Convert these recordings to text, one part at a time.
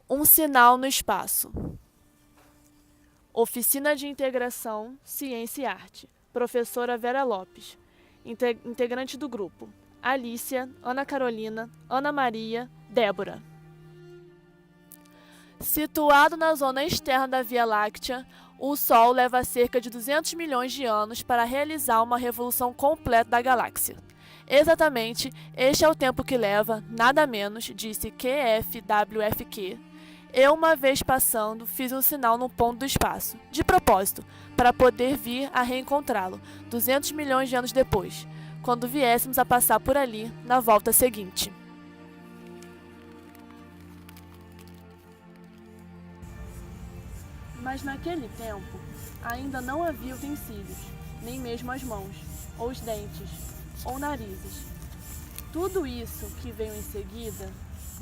Um sinal no espaço. Oficina de Integração, Ciência e Arte. Professora Vera Lopes. Integrante do grupo: Alícia, Ana Carolina, Ana Maria, Débora. Situado na zona externa da Via Láctea, o Sol leva cerca de 200 milhões de anos para realizar uma revolução completa da galáxia. Exatamente, este é o tempo que leva, nada menos, disse QFWFQ. Eu, uma vez passando, fiz um sinal no ponto do espaço, de propósito, para poder vir a reencontrá-lo, 200 milhões de anos depois, quando viéssemos a passar por ali na volta seguinte. Mas naquele tempo, ainda não havia utensílios, nem mesmo as mãos, ou os dentes, ou narizes. Tudo isso que veio em seguida,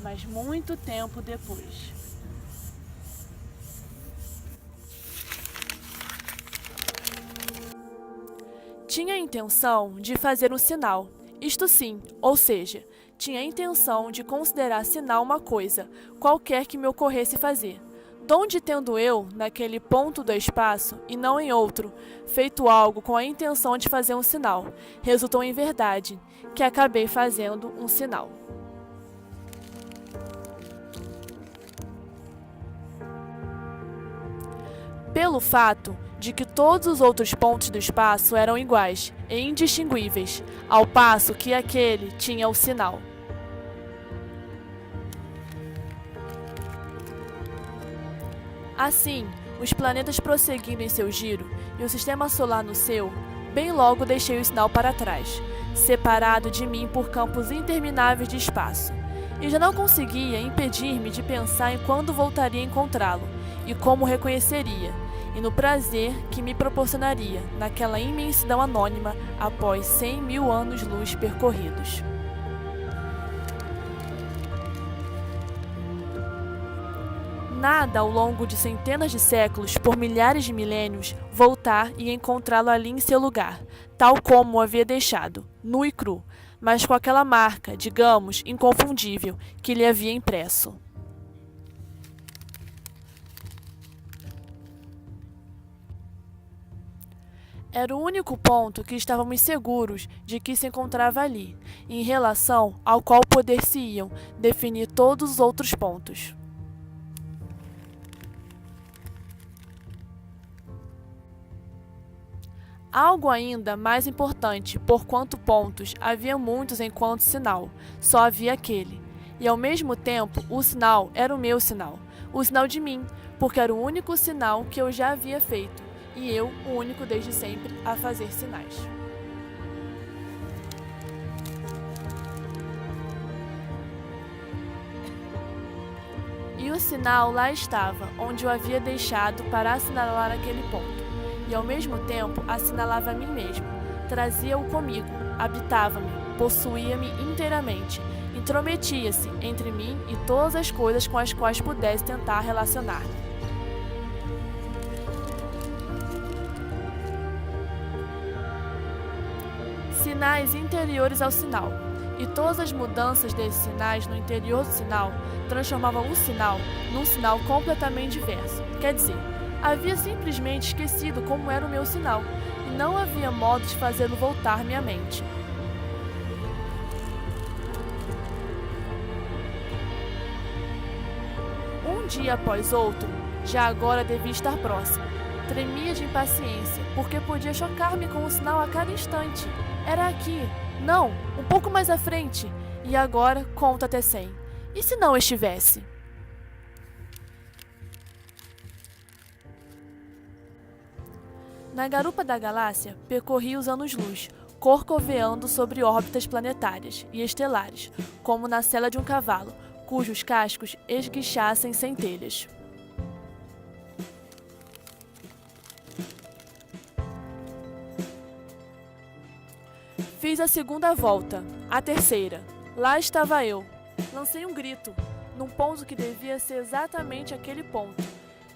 mas muito tempo depois. Tinha a intenção de fazer um sinal, isto sim, ou seja, tinha a intenção de considerar sinal uma coisa, qualquer que me ocorresse fazer. Donde tendo eu, naquele ponto do espaço, e não em outro, feito algo com a intenção de fazer um sinal, resultou em verdade, que acabei fazendo um sinal. Pelo fato de que todos os outros pontos do espaço eram iguais e indistinguíveis, ao passo que aquele tinha o sinal. Assim, os planetas prosseguindo em seu giro e o sistema solar no seu, bem logo deixei o sinal para trás, separado de mim por campos intermináveis de espaço, e já não conseguia impedir-me de pensar em quando voltaria a encontrá-lo e como o reconheceria, e no prazer que me proporcionaria naquela imensidão anônima após 100 mil anos-luz percorridos. Nada ao longo de centenas de séculos, por milhares de milênios, voltar e encontrá-lo ali em seu lugar, tal como o havia deixado, nu e cru, mas com aquela marca, digamos, inconfundível, que lhe havia impresso. Era o único ponto que estávamos seguros de que se encontrava ali, em relação ao qual poder-se-iam definir todos os outros pontos. Algo ainda mais importante, porquanto pontos havia muitos enquanto sinal, só havia aquele. E ao mesmo tempo, o sinal era o meu sinal, o sinal de mim, porque era o único sinal que eu já havia feito, e eu, o único desde sempre, a fazer sinais. E o sinal lá estava, onde eu havia deixado para assinalar aquele ponto. E ao mesmo tempo assinalava a mim mesmo, trazia-o comigo, habitava-me, possuía-me inteiramente, intrometia-se entre mim e todas as coisas com as quais pudesse tentar relacionar-me. Sinais interiores ao sinal, e todas as mudanças desses sinais no interior do sinal transformavam o sinal num sinal completamente diverso, quer dizer, havia simplesmente esquecido como era o meu sinal, e não havia modo de fazê-lo voltar à minha mente. Um dia após outro, já agora devia estar próximo. Tremia de impaciência, porque podia chocar-me com o sinal a cada instante. Era aqui, não, um pouco mais à frente, e agora conta até 100. E se não estivesse? Na garupa da galáxia, percorri os anos-luz, corcoveando sobre órbitas planetárias e estelares, como na sela de um cavalo, cujos cascos esguichassem centelhas. Fiz a segunda volta, a terceira. Lá estava eu. Lancei um grito, num ponto que devia ser exatamente aquele ponto.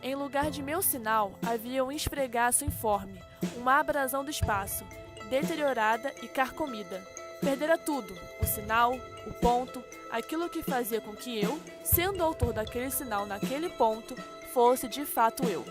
Em lugar de meu sinal, havia um esfregaço informe, uma abrasão do espaço, deteriorada e carcomida. Perdera tudo: o sinal, o ponto, aquilo que fazia com que eu, sendo autor daquele sinal naquele ponto, fosse de fato eu.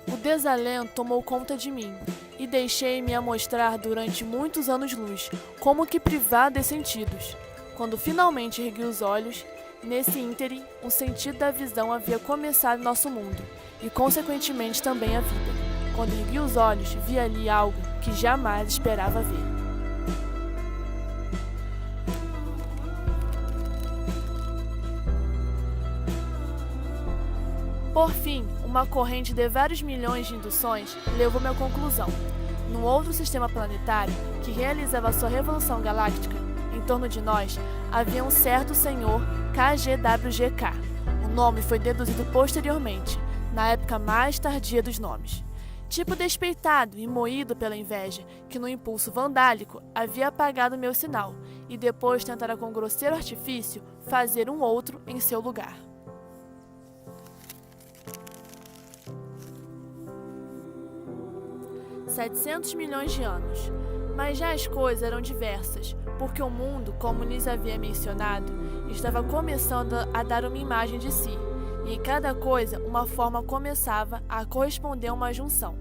O desalento tomou conta de mim e deixei-me amostrar durante muitos anos-luz, como que privado de sentidos. Quando finalmente ergui os olhos, nesse ínterim, o sentido da visão havia começado em nosso mundo, e consequentemente também a vida. Quando ergui os olhos, vi ali algo que jamais esperava ver. Por fim, uma corrente de vários milhões de induções levou-me à conclusão. Num outro sistema planetário, que realizava sua revolução galáctica, em torno de nós, havia um certo senhor KGWGK. O nome foi deduzido posteriormente, na época mais tardia dos nomes. Tipo despeitado e moído pela inveja, que no impulso vandálico havia apagado meu sinal, e depois tentara com grosseiro artifício fazer um outro em seu lugar. $700 milhões de anos. Mas já as coisas eram diversas, porque o mundo, como lhes havia mencionado, estava começando a dar uma imagem de si, e em cada coisa uma forma começava a corresponder a uma junção,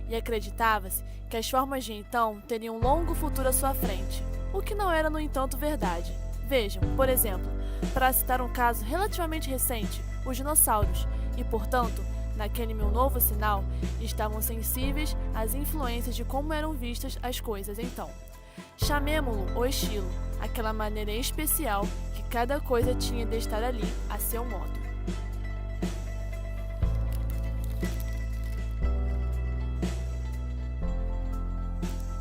e acreditava-se que as formas de então teriam um longo futuro à sua frente, o que não era, no entanto, verdade. Vejam, por exemplo, para citar um caso relativamente recente, os dinossauros, e, portanto, naquele meu novo sinal, estavam sensíveis às influências de como eram vistas as coisas então. Chamemo-lo o estilo, aquela maneira especial que cada coisa tinha de estar ali a seu modo.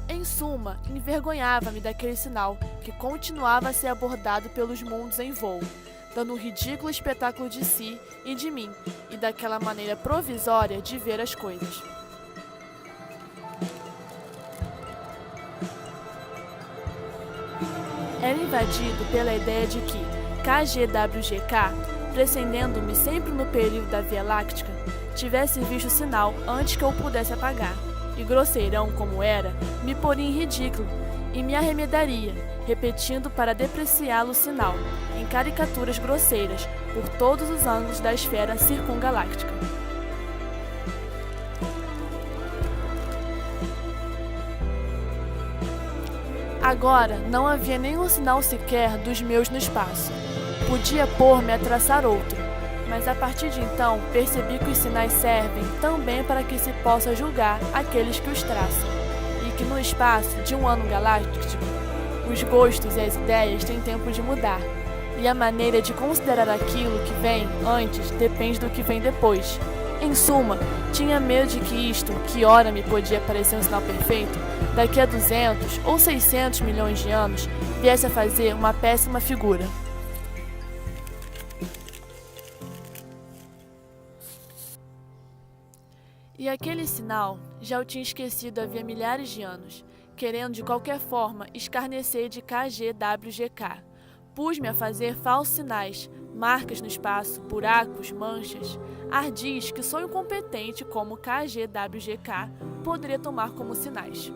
Em suma, envergonhava-me daquele sinal que continuava a ser abordado pelos mundos em voo, dando um ridículo espetáculo de si e de mim, e daquela maneira provisória de ver as coisas. Era invadido pela ideia de que KGWGK, precedendo-me sempre no período da Via Láctea, tivesse visto o sinal antes que eu pudesse apagar, e grosseirão como era, me poria em ridículo e me arremedaria, repetindo para depreciá-lo o sinal, em caricaturas grosseiras, por todos os ângulos da esfera circungaláctica. Agora não havia nenhum sinal sequer dos meus no espaço. Podia pôr-me a traçar outro, mas a partir de então percebi que os sinais servem também para que se possa julgar aqueles que os traçam, e que no espaço de um ano galáctico, os gostos e as ideias têm tempo de mudar, e a maneira de considerar aquilo que vem antes depende do que vem depois. Em suma, tinha medo de que isto, que ora me podia parecer um sinal perfeito, daqui a 200 ou 600 milhões de anos, viesse a fazer uma péssima figura. E aquele sinal já o tinha esquecido havia milhares de anos, querendo de qualquer forma escarnecer de KGWGK. Pus-me a fazer falsos sinais, marcas no espaço, buracos, manchas, ardis que só incompetente como KGWGK poderia tomar como sinais.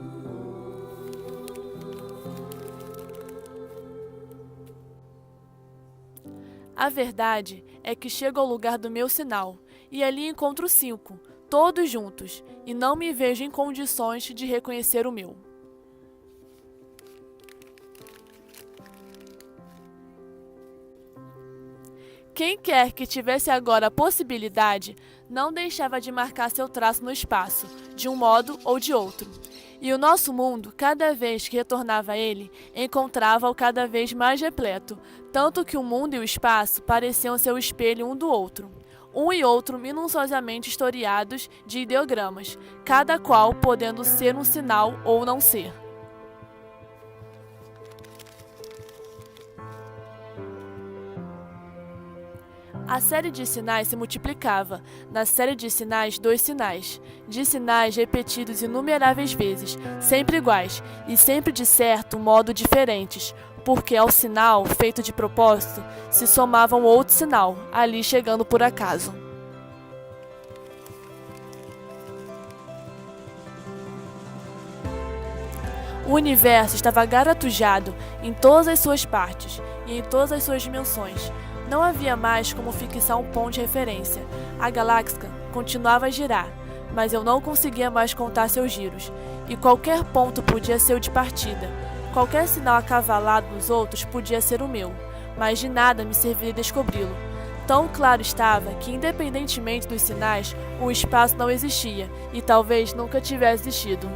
A verdade é que chego ao lugar do meu sinal, e ali encontro 5, todos juntos, e não me vejo em condições de reconhecer o meu. Quem quer que tivesse agora a possibilidade, não deixava de marcar seu traço no espaço, de um modo ou de outro. E o nosso mundo, cada vez que retornava a ele, encontrava-o cada vez mais repleto, tanto que o mundo e o espaço pareciam ser o espelho um do outro. Um e outro minuciosamente historiados de ideogramas, cada qual podendo ser um sinal ou não ser. A série de sinais se multiplicava. Na série de sinais, 2 sinais. De sinais repetidos inumeráveis vezes, sempre iguais, e sempre de certo modo diferentes, porque ao sinal, feito de propósito, se somava um outro sinal, ali chegando por acaso. O universo estava garatujado em todas as suas partes e em todas as suas dimensões. Não havia mais como fixar um ponto de referência. A galáxia continuava a girar, mas eu não conseguia mais contar seus giros, e qualquer ponto podia ser o de partida. Qualquer sinal acavalado nos outros podia ser o meu, mas de nada me serviria descobri-lo. Tão claro estava que, independentemente dos sinais, o espaço não existia e talvez nunca tivesse existido.